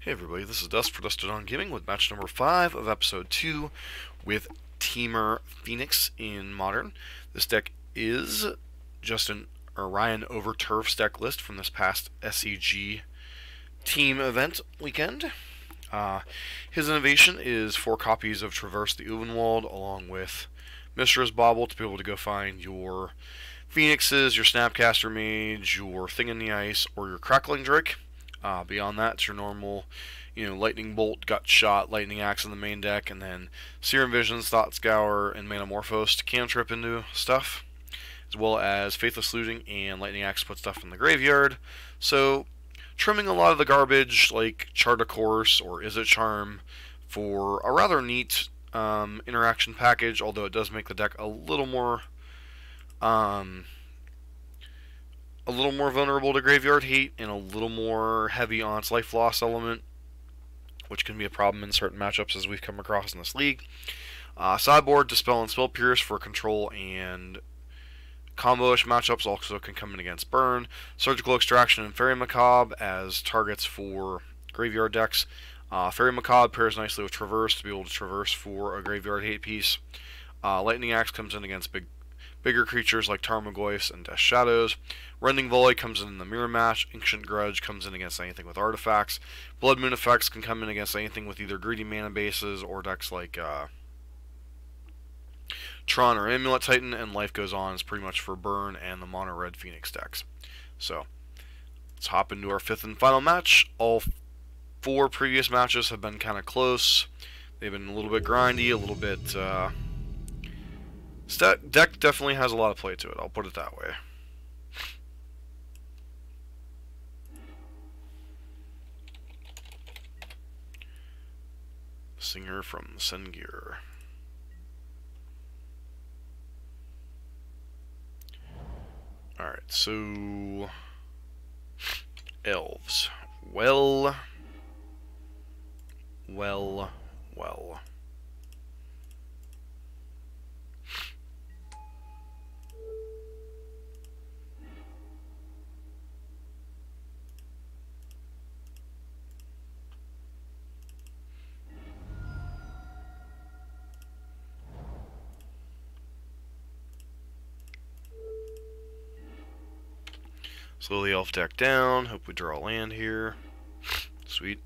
Hey everybody, this is Dust for Dusted on Gaming with match number 5 of episode 2 with Temur Phoenix in Modern. This deck is just an Orion Overturf deck list from this past SEG team event weekend. His innovation is 4 copies of Traverse the Uvenwald along with Mistra's Bauble to be able to go find your Phoenixes, your Snapcaster Mage, your Thing in the Ice, or your Crackling Drake. Beyond that, it's your normal, Lightning Bolt, Gut Shot, Lightning Axe in the main deck, and then Serum Visions, Thought Scour, and Metamorphose to cantrip into stuff, as well as Faithless Looting and Lightning Axe put stuff in the graveyard. So, trimming a lot of the garbage like Chart a Course or Is It Charm for a rather neat interaction package, although it does make the deck um, a little more vulnerable to graveyard hate and a little more heavy on its life loss element, which can be a problem in certain matchups as we've come across in this league. Sideboard, Dispel and Spell Pierce for control and combo-ish matchups also can come in against Burn. Surgical Extraction and Fairy Macabre as targets for graveyard decks. Fairy Macabre pairs nicely with Traverse to be able to traverse for a graveyard hate piece. Lightning Axe comes in against bigger creatures like Tarmogoyfs and Death Shadows. Rending Volley comes in the mirror match. Ancient Grudge comes in against anything with artifacts. Blood Moon Effects can come in against anything with either greedy mana bases or decks like Tron or Amulet Titan, and Life Goes On is pretty much for Burn and the Mono Red Phoenix decks. So, let's hop into our 5th and final match. All 4 previous matches have been kind of close. They've been a little bit grindy, a little bit... deck definitely has a lot of play to it, I'll put it that way. Singer from Sengir. Alright, so... Elves. Well... Slowly elf deck down. Hope we draw a land here. Sweet.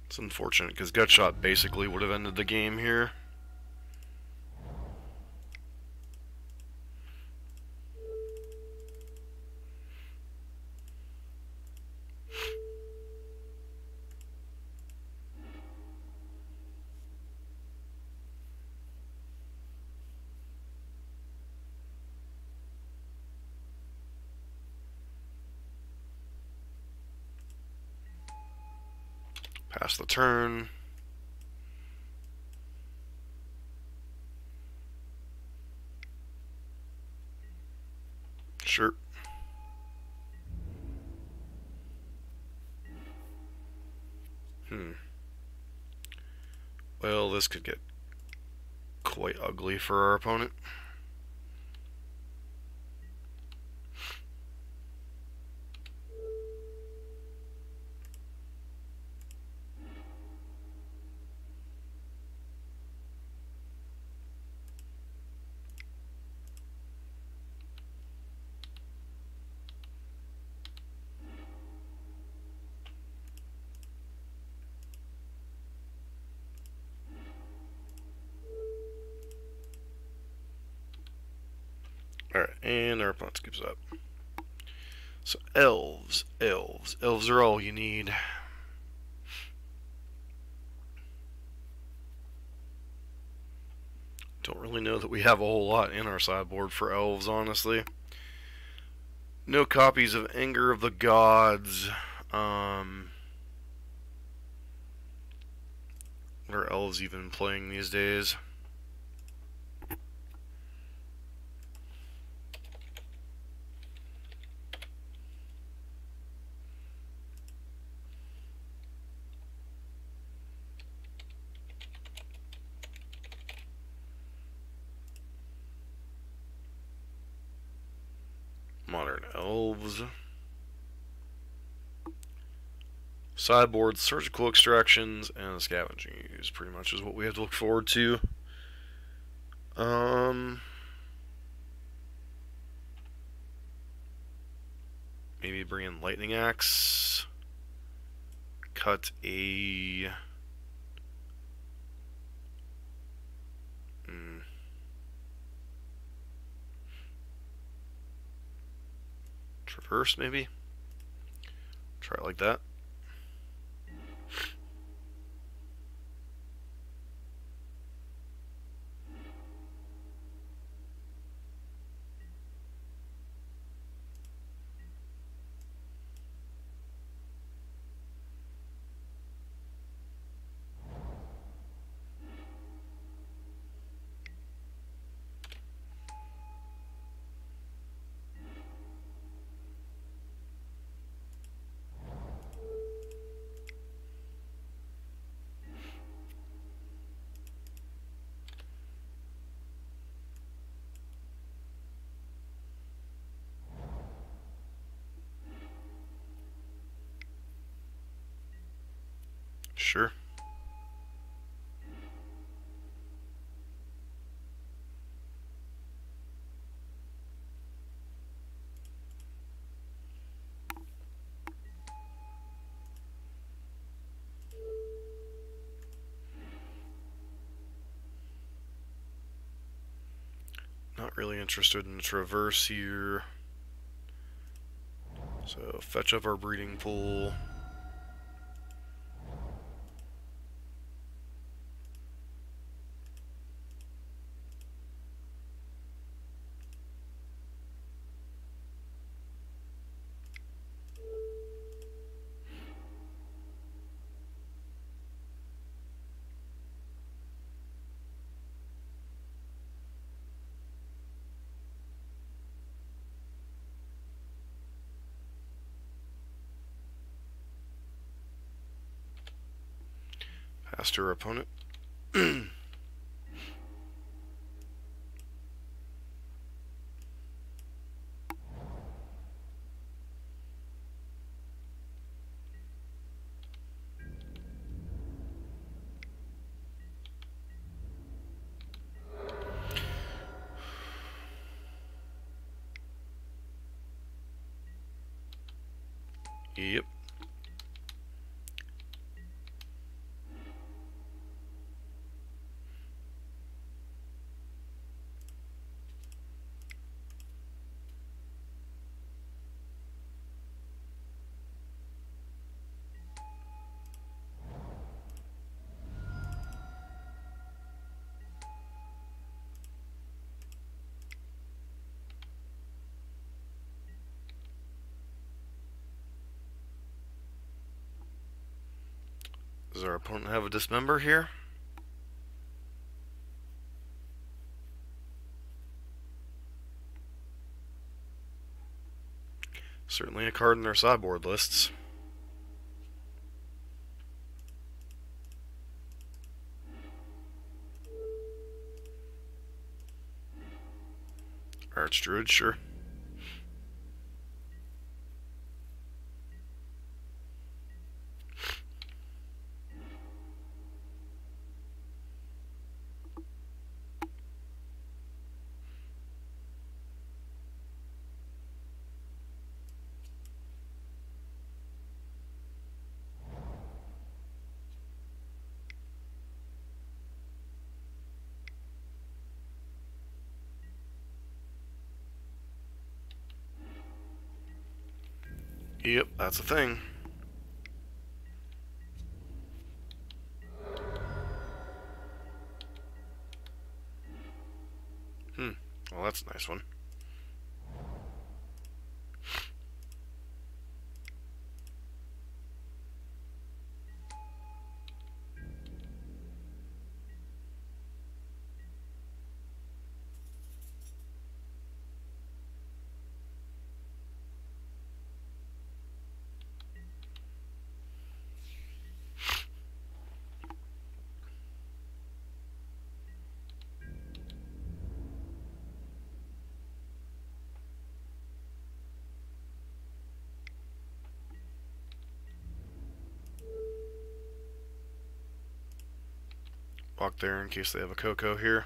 It's unfortunate because Gutshot basically would have ended the game here. Pass the turn. Sure. Well, this could get quite ugly for our opponent. Alright, and our opponent skips up. So elves. Elves are all you need. Don't really know that we have a whole lot in our sideboard for elves, honestly. No copies of Anger of the Gods. What are elves even playing these days? Modern elves. Sideboard, surgical extractions, and scavenging use pretty much is what we have to look forward to. Maybe bring in lightning axe. Cut a traverse, maybe. Try it like that. Sure. Not really interested in traverse here. So fetch up our breeding pool. Pass to our opponent. Yep. Does our opponent have a dismember here? Certainly a card in their sideboard lists. Archdruid, sure. Yep, that's the thing. Well, that's a nice one. Walk there in case they have a cocoa here.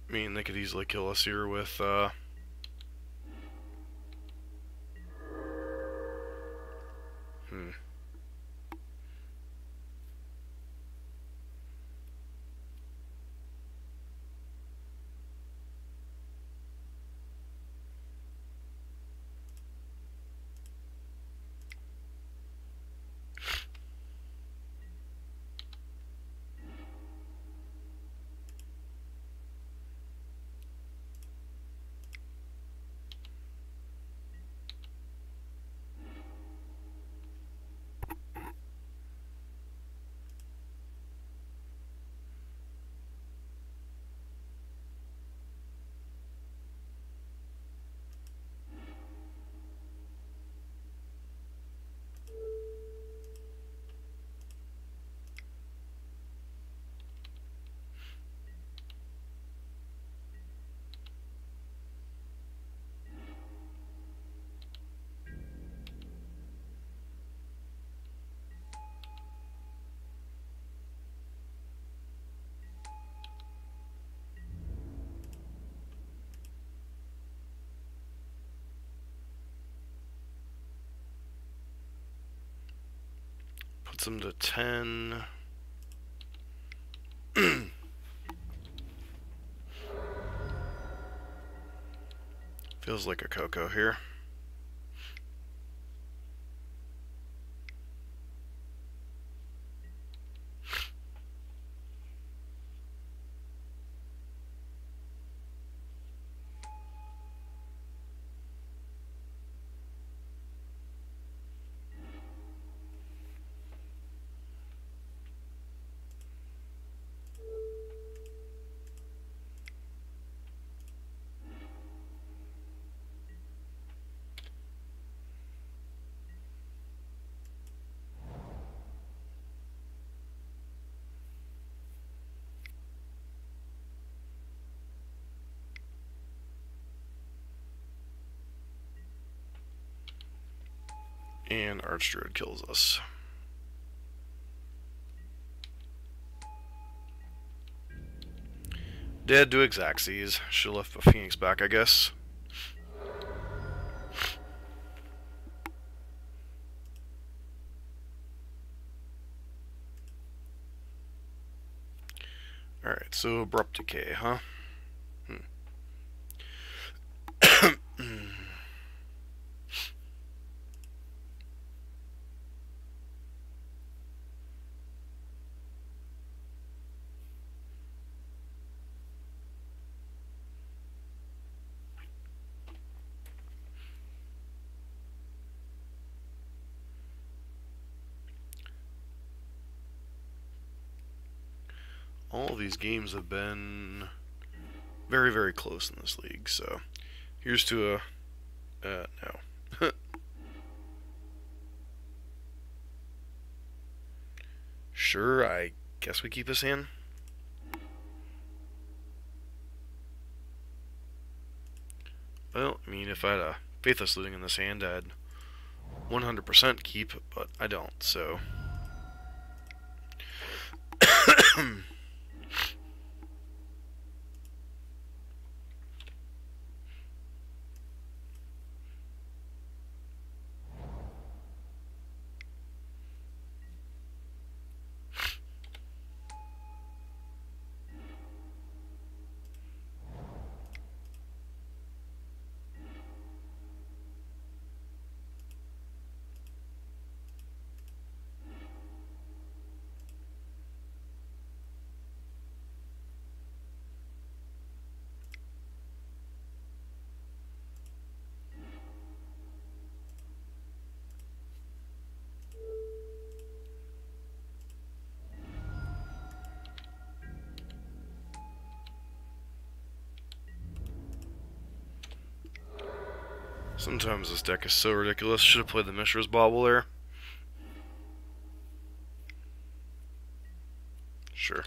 I mean, they could easily kill us here with, puts them to 10. Feels like a cocoa here. And Archdruid kills us. Dead to Exaxes. Should've left the Phoenix back, I guess. Alright, so Abrupt Decay, huh? All of these games have been very, very close in this league, so here's to a... no. Sure, I guess we keep this hand. Well, I mean, if I had a Faithless Looting in this hand, I'd 100% keep, but I don't, so... Sometimes this deck is so ridiculous. Should have played the Mishra's Bauble there. Sure.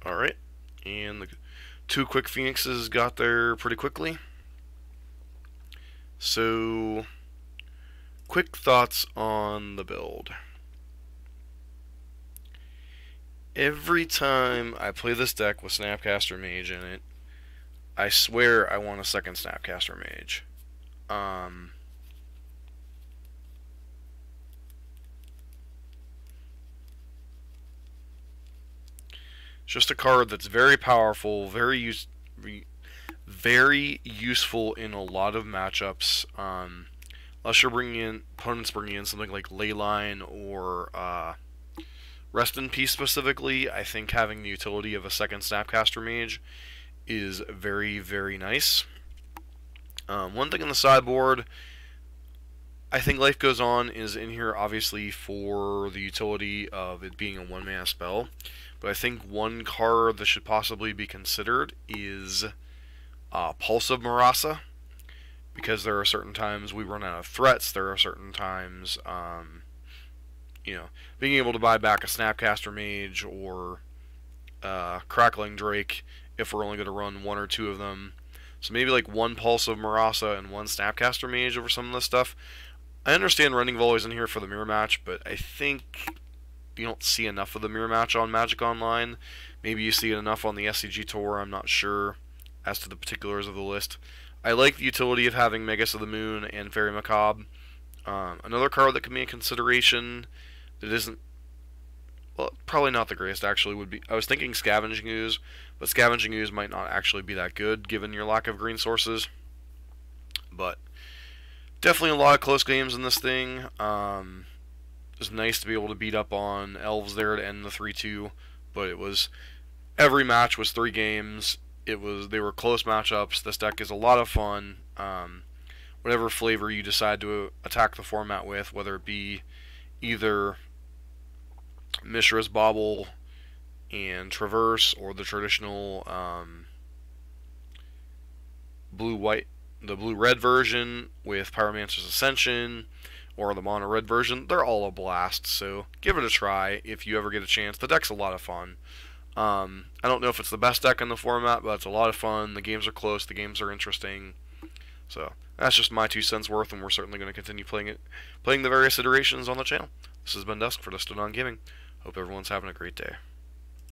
Alright, and the two quick Phoenixes got there pretty quickly. So, quick thoughts on the build. Every time I play this deck with Snapcaster Mage in it, I swear I want a second Snapcaster Mage. Just a card that's very powerful, very useful in a lot of matchups. Unless you're opponents bringing in something like Leyline or Rest in Peace specifically, I think having the utility of a second Snapcaster Mage is very, very nice. One thing on the sideboard, I think Life Goes On is in here obviously for the utility of it being a one-mana spell. But I think one card that should possibly be considered is Pulse of Marasa, because there are certain times we run out of threats. There are certain times, being able to buy back a Snapcaster Mage or Crackling Drake if we're only going to run one or two of them. So maybe like one Pulse of Marasa and one Snapcaster Mage over some of this stuff. I understand running Volley's in here for the mirror match, but I think you don't see enough of the mirror match on Magic Online. Maybe you see it enough on the SCG Tour. I'm not sure as to the particulars of the list. I like the utility of having Magus of the Moon and Fairy Macabre. Another card that can be a consideration that isn't, well, probably not the greatest actually would be, I was thinking Scavenging Ooze, but Scavenging Ooze might not actually be that good given your lack of green sources. But definitely a lot of close games in this thing. It was nice to be able to beat up on Elves there to end the 3-2, but every match was 3 games. They were close matchups. This deck is a lot of fun. Whatever flavor you decide to attack the format with, whether it be either Mishra's Bauble and Traverse or the traditional the blue-red version with Pyromancer's Ascension, or the mono-red version, they're all a blast, so give it a try if you ever get a chance. The deck's a lot of fun. I don't know if it's the best deck in the format, but it's a lot of fun. The games are close, the games are interesting. So, that's just my 2 cents worth, and we're certainly going to continue playing the various iterations on the channel. This has been Dusk for Dusted on Gaming. Hope everyone's having a great day.